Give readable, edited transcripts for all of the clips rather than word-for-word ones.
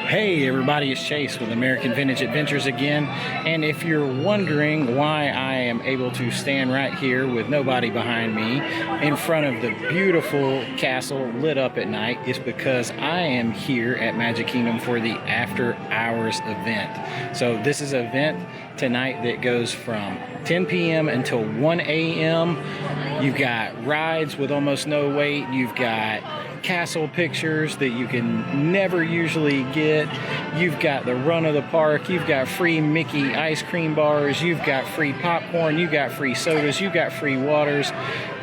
Hey everybody, it's Chase with American Vintage Adventures again, and if you're wondering why I am able to stand right here with nobody behind me in front of the beautiful castle lit up at night, it's because I am here at Magic Kingdom for the After Hours event. So this is an event tonight that goes from 10 p.m. until 1 a.m. You've got rides with almost no wait. You've got castle pictures that you can never usually get. You've got the run of the park. You've got free Mickey ice cream bars. You've got free popcorn. You've got free sodas. You've got free waters.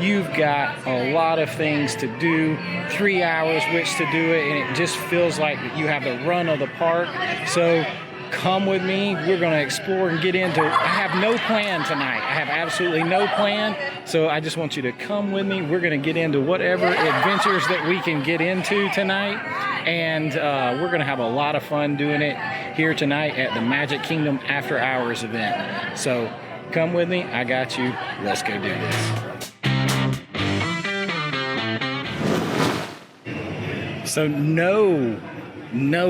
You've got a lot of things to do. 3 hours which to do it, and it just feels like you have the run of the park. So come with me. We're going to explore and get into it. I have no plan tonight. I have absolutely no plan. So I just want you to come with me. We're going to get into whatever adventures that we can get into tonight. And we're going to have a lot of fun doing it here tonight at the Magic Kingdom After Hours event. So come with me. I got you. Let's go do this. So no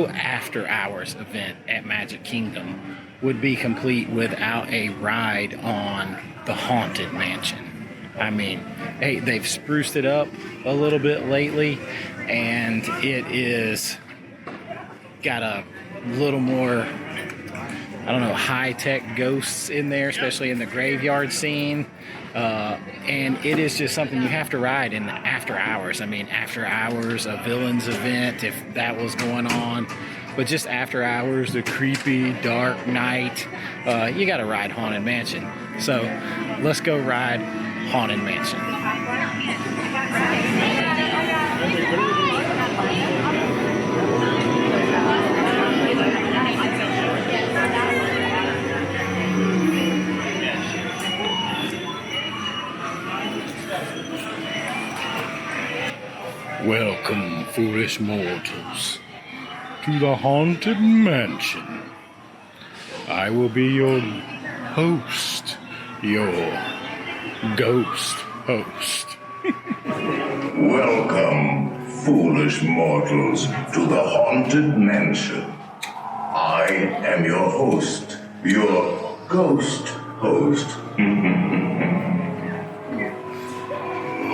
after hours event at Magic Kingdom would be complete without a ride on the Haunted Mansion. I mean, hey, they've spruced it up a little bit lately, and it is got a little more, I don't know, high-tech ghosts in there, especially in the graveyard scene. And it is just something you have to ride in the after hours. I mean, after hours, a villains event, if that was going on. But just after hours, the creepy, dark night, you got to ride Haunted Mansion. So let's go ride Haunted Mansion. Welcome, foolish mortals, to the Haunted Mansion. I will be your host, your ghost host. Welcome, foolish mortals, to the Haunted Mansion. I am your host, your ghost host.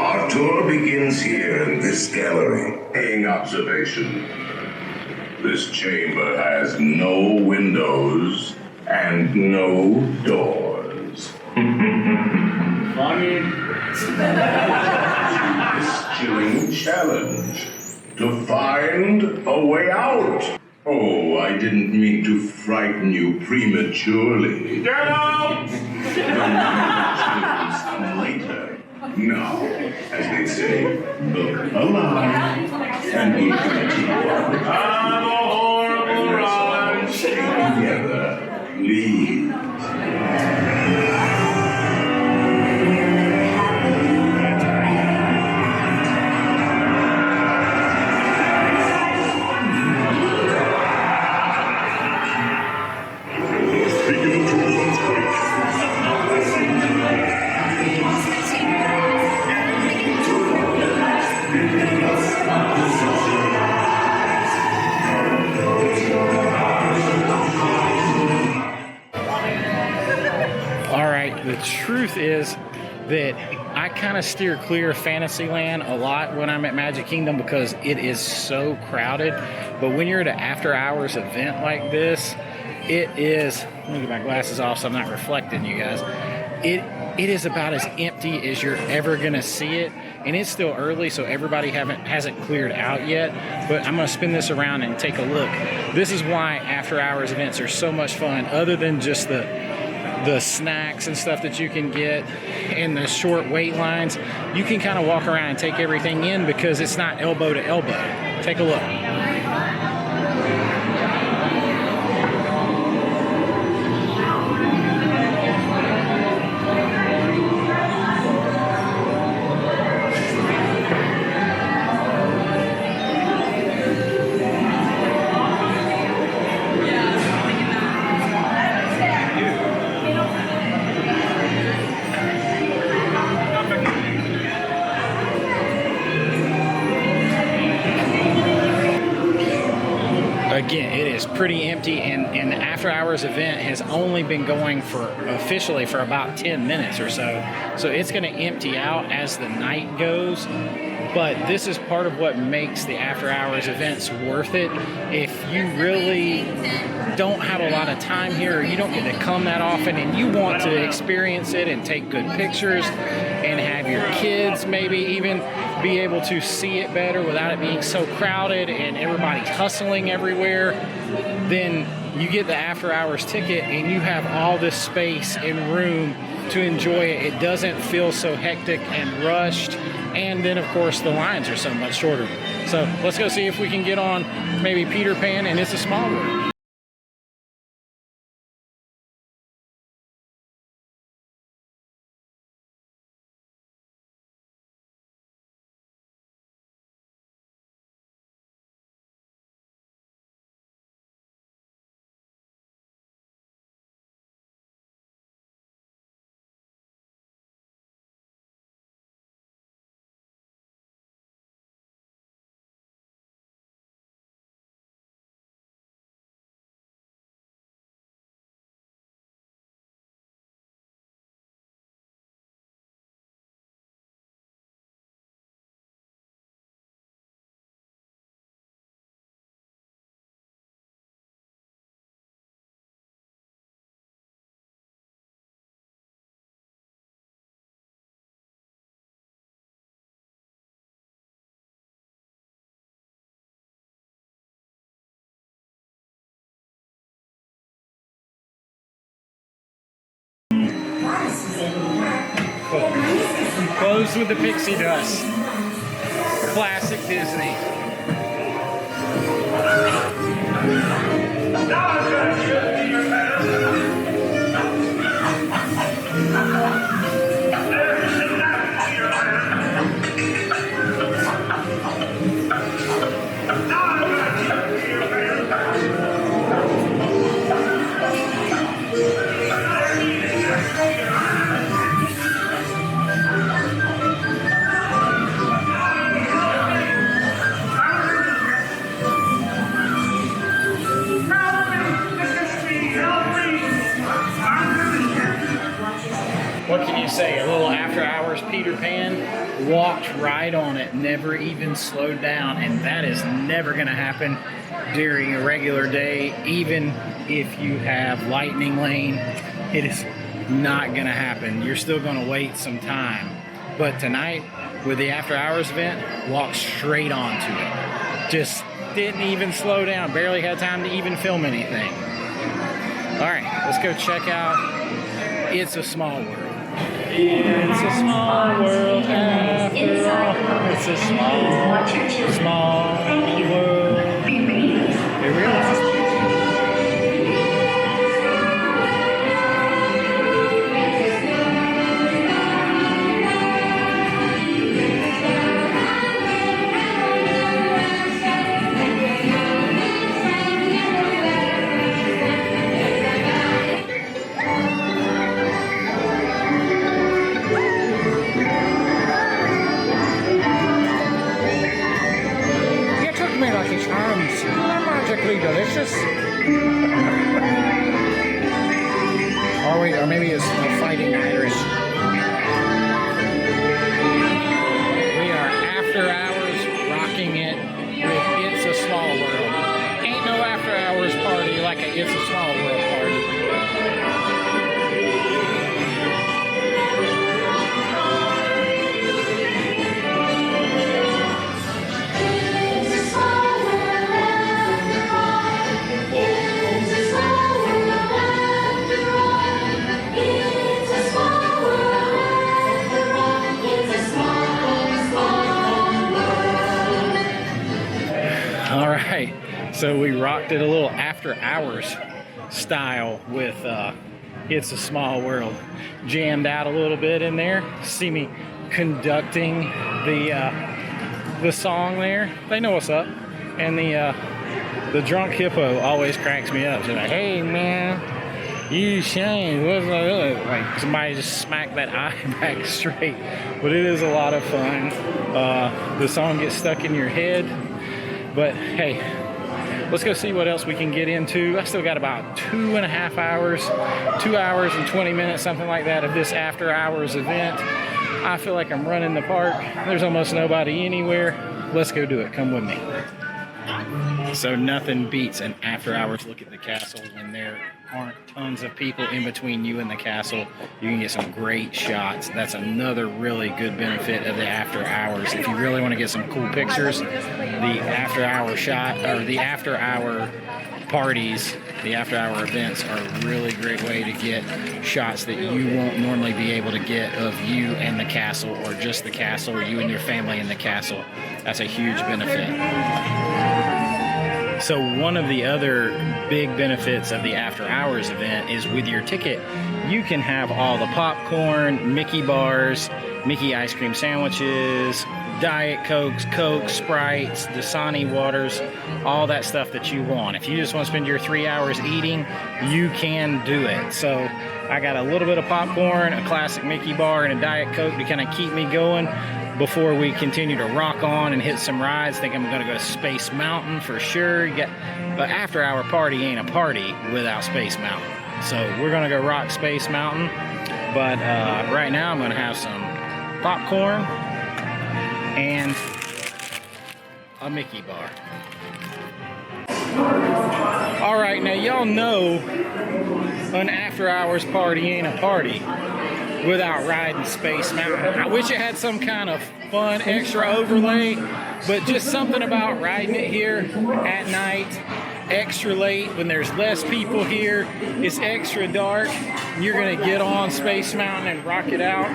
Our tour begins here in this gallery. Paying observation. This chamber has no windows and no doors. Funny. This chilling challenge to find a way out. Oh, I didn't mean to frighten you prematurely. Get out! Come later. Now, as they say, look alive and eat the tea. I'm a horrible ride. Stay together, please. The truth is that I kind of steer clear of Fantasyland a lot when I'm at Magic Kingdom because it is so crowded. But when you're at an after hours event like this, it is, let me get my glasses off so I'm not reflecting, you guys. It is about as empty as you're ever gonna see it, and it's still early, so everybody hasn't cleared out yet. But I'm gonna spin this around and take a look. This is why after hours events are so much fun, other than just the snacks and stuff that you can get in the short wait lines. You can kind of walk around and take everything in because it's not elbow to elbow. Take a look. Again, it is pretty empty, and the after hours event has only been going for officially for about 10 minutes or so. So it's going to empty out as the night goes. But this is part of what makes the after hours events worth it. If you really don't have a lot of time here, or you don't get to come that often, and you want to experience it and take good pictures and have your kids maybe even be able to see it better without it being so crowded and everybody hustling everywhere, then you get the after hours ticket and you have all this space and room to enjoy it. It doesn't feel so hectic and rushed, and then of course the lines are so much shorter. So let's go see if we can get on maybe Peter Pan and It's a Small World. Closed with the pixie dust. Classic Disney. What can you say? A little after hours Peter Pan, walked right on it, never even slowed down, and that is never going to happen during a regular day. Even if you have Lightning Lane, it is not going to happen. You're still going to wait some time. But tonight, with the after hours event, walked straight onto it. Just didn't even slow down, barely had time to even film anything. All right, let's go check out It's a Small World. It's a small world after all. It's a small world. Here we are. Delicious. Or maybe it's a fighting Irish. We are after hours rocking it with It's a Small World. Ain't no after hours party like a It's a Small World party. So we rocked it a little after hours style with It's a Small World. Jammed out a little bit in there. See me conducting the song there. They know what's up. And the drunk hippo always cracks me up. She's like, hey man, you shame. What's that? Like somebody just smacked that eye back straight. But it is a lot of fun. The song gets stuck in your head. But hey, let's go see what else we can get into. I still got about 2.5 hours, 2 hours and 20 minutes, something like that, of this after hours event. I feel like I'm running the park. There's almost nobody anywhere. Let's go do it. Come with me. So nothing beats an after hours look at the castle when there aren't tons of people in between you and the castle. You can get some great shots. That's another really good benefit of the after hours. If you really want to get some cool pictures, the after hour shot, or the after hour parties, the after hour events are a really great way to get shots that you won't normally be able to get of you and the castle, or just the castle, or you and your family in the castle. That's a huge benefit. So one of the other big benefits of the after hours event is with your ticket, you can have all the popcorn, Mickey bars, Mickey ice cream sandwiches, Diet Cokes, Coke, Sprites, Dasani waters, all that stuff that you want. If you just want to spend your 3 hours eating, you can do it. So I got a little bit of popcorn, a classic Mickey bar, and a Diet Coke to kind of keep me going before we continue to rock on and hit some rides. I think I'm gonna go to Space Mountain for sure. But after hour party ain't a party without Space Mountain. So we're gonna go rock Space Mountain. But right now I'm gonna have some popcorn and a Mickey bar. All right, now y'all know an after hours party ain't a party without riding Space Mountain. I wish it had some kind of fun extra overlay, but just something about riding it here at night, extra late when there's less people here, it's extra dark. You're gonna get on Space Mountain and rock it out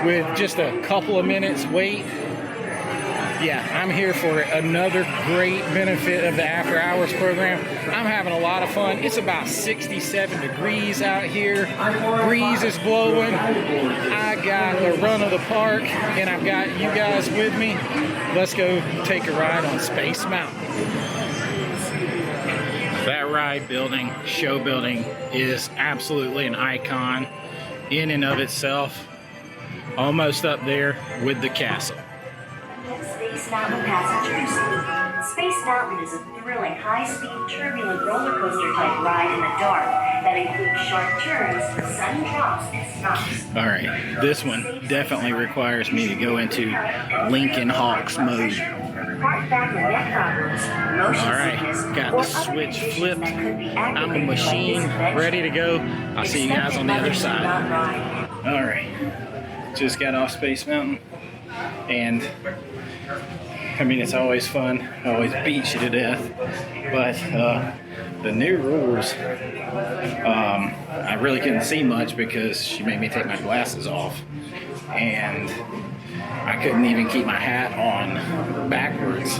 with just a couple of minutes wait. Yeah, I'm here for another great benefit of the after hours program. I'm having a lot of fun. It's about 67 degrees out here. Breeze is blowing. I got the run of the park, and I've got you guys with me. Let's go take a ride on Space Mountain. That ride building, show building, is absolutely an icon in and of itself. Almost up there with the castle. Space Mountain passengers. Space Mountain is a thrilling, high-speed, turbulent roller coaster type ride in the dark that includes sharp turns, sudden drops, and stops. All right, this one definitely requires me to go into Lincoln Hawks mode. All right, got the switch flipped. I'm a machine, ready to go. I'll see you guys on the other side. All right, just got off Space Mountain, and I mean, it's always fun. I always beat you to death. But the new rules, I really couldn't see much because she made me take my glasses off. And I couldn't even keep my hat on backwards.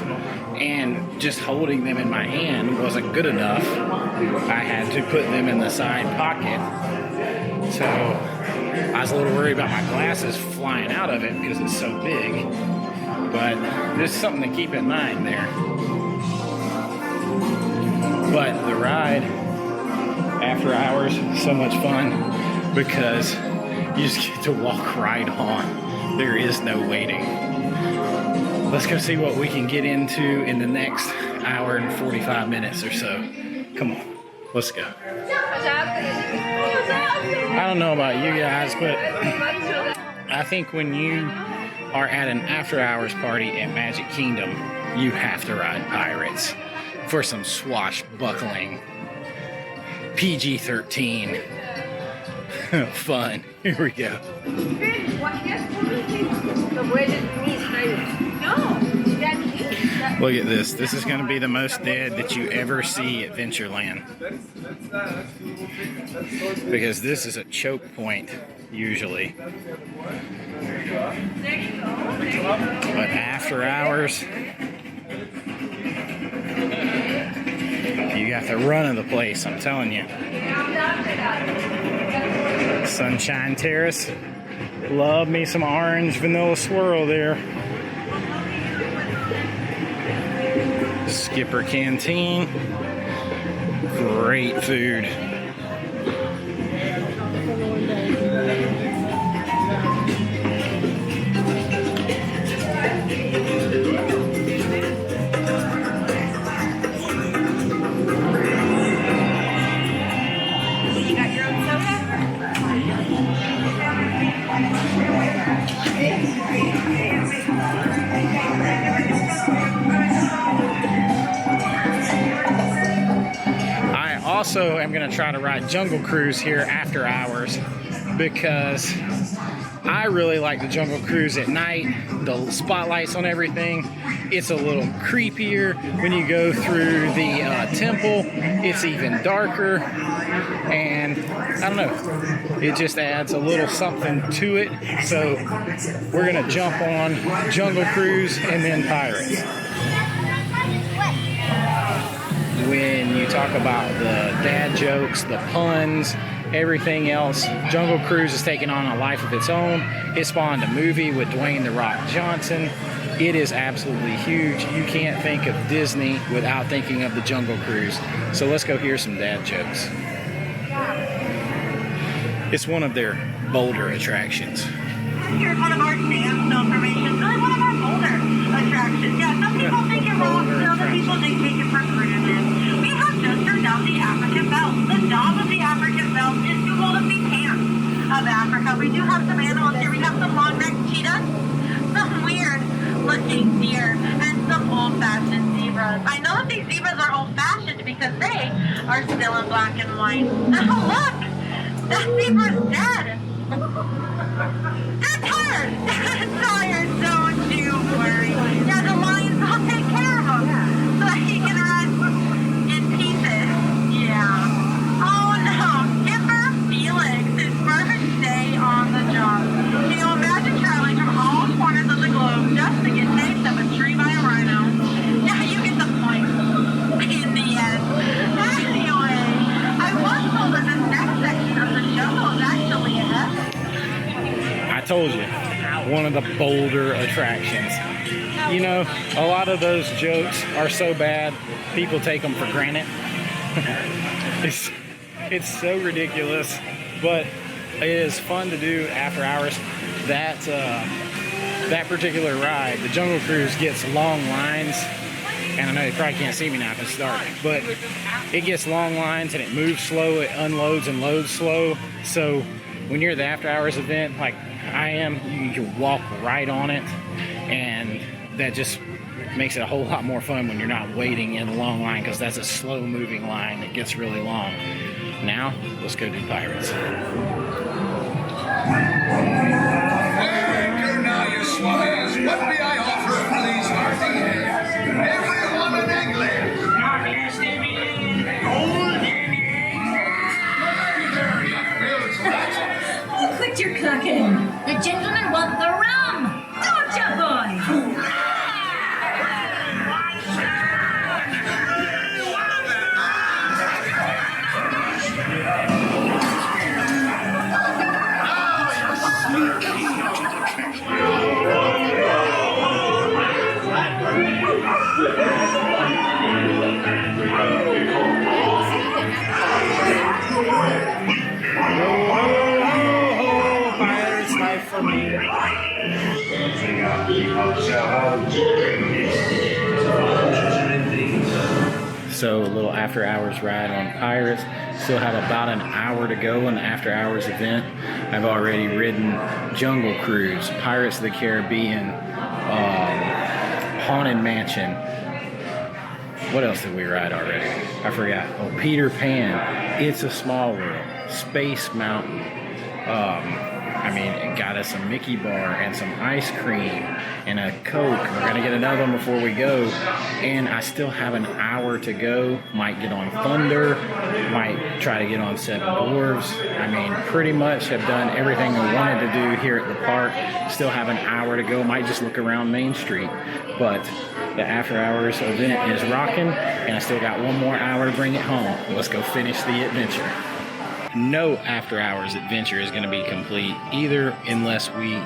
And just holding them in my hand wasn't good enough. I had to put them in the side pocket. So I was a little worried about my glasses flying out of it because it's so big. But there's something to keep in mind there. But the ride, after hours, so much fun because you just get to walk right on. There is no waiting. Let's go see what we can get into in the next hour and 45 minutes or so. Come on, let's go. I don't know about you guys, but I think when you are at an after hours party at Magic Kingdom, you have to ride Pirates for some swashbuckling PG-13 fun. Here we go. Look at this. This is going to be the most dead that you ever see at Adventureland. Because this is a choke point, usually. But after hours, you got the run of the place, I'm telling you. Sunshine Terrace. Love me some orange vanilla swirl there. Skipper Canteen. Great food. also am going to try to ride Jungle Cruise here after hours because I really like the Jungle Cruise at night. The spotlights on everything. It's a little creepier when you go through the temple. It's even darker, and I don't know, it just adds a little something to it. So we're gonna jump on Jungle Cruise and then Pirates. When you talk about the dad jokes, the puns, everything else, Jungle Cruise is taking on a life of its own. It spawned a movie with Dwayne "The Rock" Johnson. It is absolutely huge. You can't think of Disney without thinking of the Jungle Cruise. So let's go hear some dad jokes. It's one of their bolder attractions. Here's one of our sandstone formations, really one of our boulder attractions. Yeah, some people think it wrong, other people they take it for granted. We have just turned out the African belt. The job of the African belt is to hold up the hands of Africa. We do have some animals here. We have some long-necked cheetahs, some weird-looking deer, and some old-fashioned zebras. I know that these zebras are old-fashioned because they are still in black and white. Oh, look! That zebra's dead! They're tired! Tired, don't you worry. Yeah, the lions will take care of him so that he can rest in pieces. Yeah. Oh no, Skipper Felix, his first day on the job. Can you imagine traveling from all corners of the globe just to get chased up a tree by a rhino? Yeah, you get the point. In the end. Anyway, I was told that the next section of the show is actually ahead. I told you, one of the bolder attractions. You know, a lot of those jokes are so bad, people take them for granted. It's so ridiculous, but it is fun to do after hours. That particular ride, the Jungle Cruise, gets long lines. And I know you probably can't see me now because it's dark, but it gets long lines and it moves slow, it unloads and loads slow. So when you're at the after hours event, like I am, you can walk right on it, and that just makes it a whole lot more fun when you're not waiting in a long line, because that's a slow moving line that gets really long. Now, let's go do Pirates. Anchor now, you swallows. What may I offer, please, Marty? Everyone an angler. Oh, quit your clucking. The gentlemen want the rum. Don't ya, boy? Pirates life for me. So a little after hours ride on Pirates. Still have about an hour to go in the after hours event. I've already ridden Jungle Cruise, Pirates of the Caribbean, Haunted Mansion. What else did we ride already? I forgot. Oh, Peter Pan, It's a Small World, Space Mountain. I mean, it got us a Mickey bar and some ice cream and a Coke. We're gonna get another one before we go. And I still have an hour to go. Might get on Thunder, might try to get on Seven Dwarfs. I mean, pretty much have done everything I wanted to do here at the park. Still have an hour to go. Might just look around Main Street. But the after hours event is rocking, and I still got one more hour to bring it home. Let's go finish the adventure. No after hours adventure is going to be complete either unless we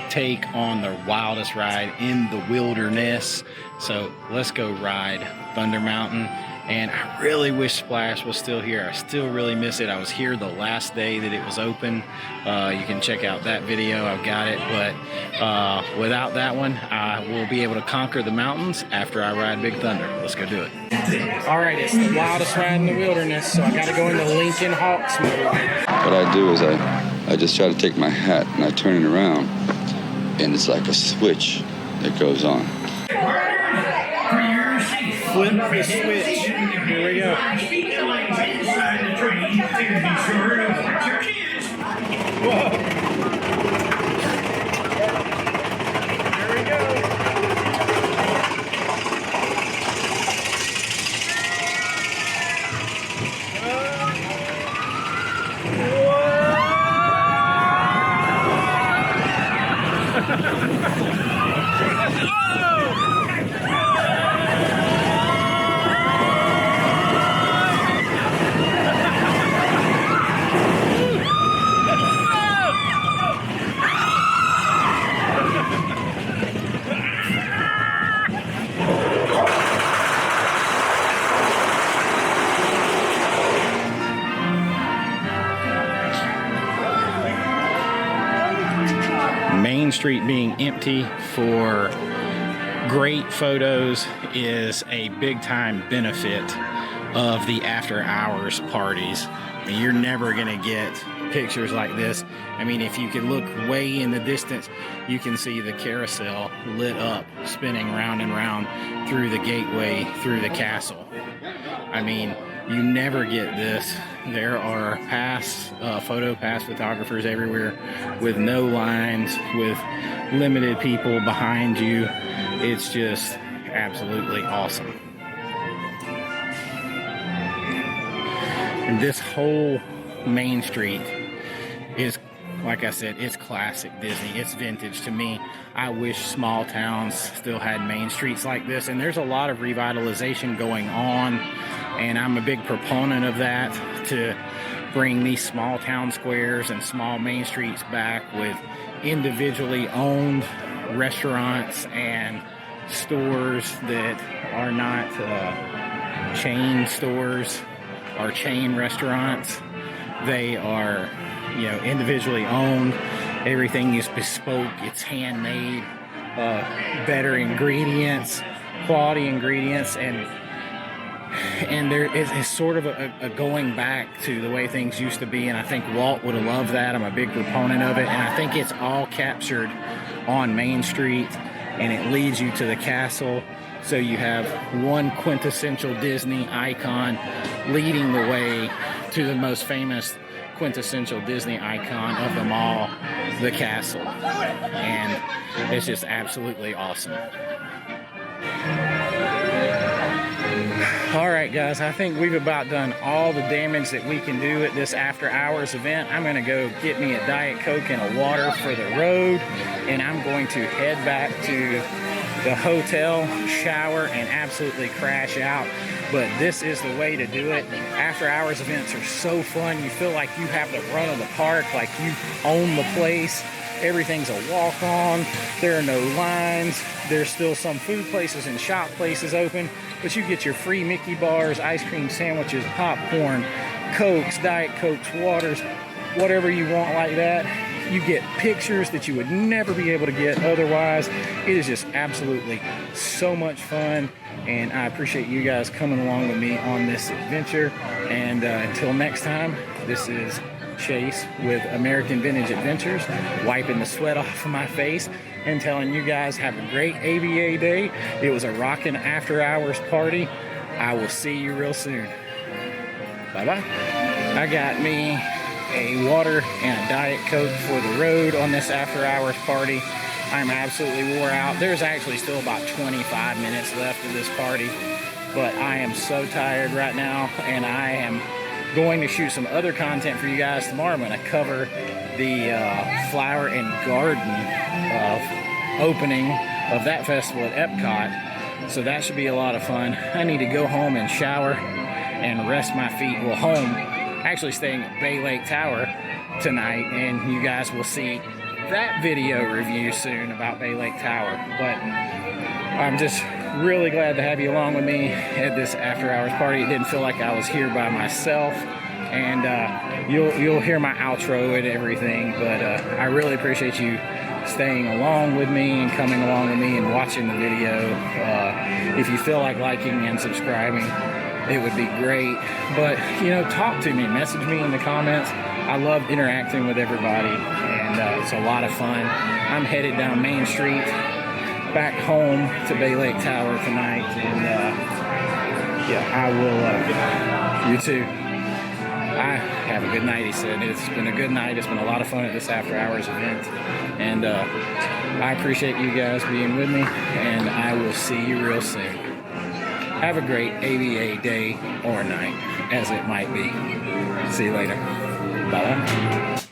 take on the wildest ride in the wilderness. So let's go ride Thunder Mountain. And I really wish Splash was still here. I still really miss it. I was here the last day that it was open. You can check out that video. I've got it. But without that one, I will be able to conquer the mountains after I ride Big Thunder. Let's go do it. All right, it's the wildest ride in the wilderness, so I got to go into Lincoln Hawks mode. What I do is I just try to take my hat and I turn it around, and it's like a switch that goes on. Flip the switch. Here we go. Main Street being empty for great photos is a big time benefit of the after hours parties. I mean, you're never gonna get pictures like this. I mean, if you can look way in the distance, you can see the carousel lit up, spinning round and round through the gateway, through the castle. I mean, you never get this. There are photo pass photographers everywhere with no lines, with limited people behind you. It's just absolutely awesome. And this whole Main Street is, like I said, it's classic Disney. It's vintage to me. I wish small towns still had main streets like this, and there's a lot of revitalization going on, and I'm a big proponent of that, to bring these small town squares and small main streets back with individually owned restaurants and stores that are not chain stores or chain restaurants. They are, you know, individually owned. Everything is bespoke. It's handmade, better ingredients, quality ingredients, and there is sort of a going back to the way things used to be. And I think Walt would have loved that. I'm a big proponent of it, and I think it's all captured on Main Street, and it leads you to the castle. So you have one quintessential Disney icon leading the way to the most famous quintessential Disney icon of them all, the castle. And it's just absolutely awesome. All right, guys, I think we've about done all the damage that we can do at this after hours event. I'm gonna go get me a Diet Coke and a water for the road, and I'm going to head back to the hotel, shower, and absolutely crash out. But this is the way to do it. After hours events are so fun. You feel like you have the run of the park, like you own the place. Everything's a walk-on. There are no lines. There's still some food places and shop places open, but you get your free Mickey bars, ice cream sandwiches, popcorn, Cokes, Diet Cokes, waters, whatever you want like that. You get pictures that you would never be able to get otherwise. It is just absolutely so much fun, and I appreciate you guys coming along with me on this adventure. And until next time, this is Chase with American Vintage Adventures, wiping the sweat off of my face and telling you guys have a great ABA day. It was a rockin' after hours party. I will see you real soon. Bye-bye. I got me a water and a Diet Coke for the road on this after hours party. I'm absolutely wore out. There's actually still about 25 minutes left of this party, but I am so tired right now, and I am going to shoot some other content for you guys tomorrow. I'm going to cover the flower and garden opening of that festival at EPCOT, so that should be a lot of fun. I need to go home and shower and rest my feet. Well, home, actually staying at Bay Lake Tower tonight, and you guys will see that video review soon about Bay Lake Tower. But I'm just really glad to have you along with me at this after hours party. It didn't feel like I was here by myself, and you'll hear my outro and everything, but I really appreciate you staying along with me and coming along with me and watching the video. If you feel like liking and subscribing, it would be great. But, you know, talk to me, message me in the comments. I love interacting with everybody, and it's a lot of fun. I'm headed down Main Street back home to Bay Lake Tower tonight, and yeah, I will, you too. Have a good night, he said. It's been a good night. It's been a lot of fun at this after hours event, and I appreciate you guys being with me, and I will see you real soon. Have a great ABA day or night, as it might be. See you later. Bye-bye.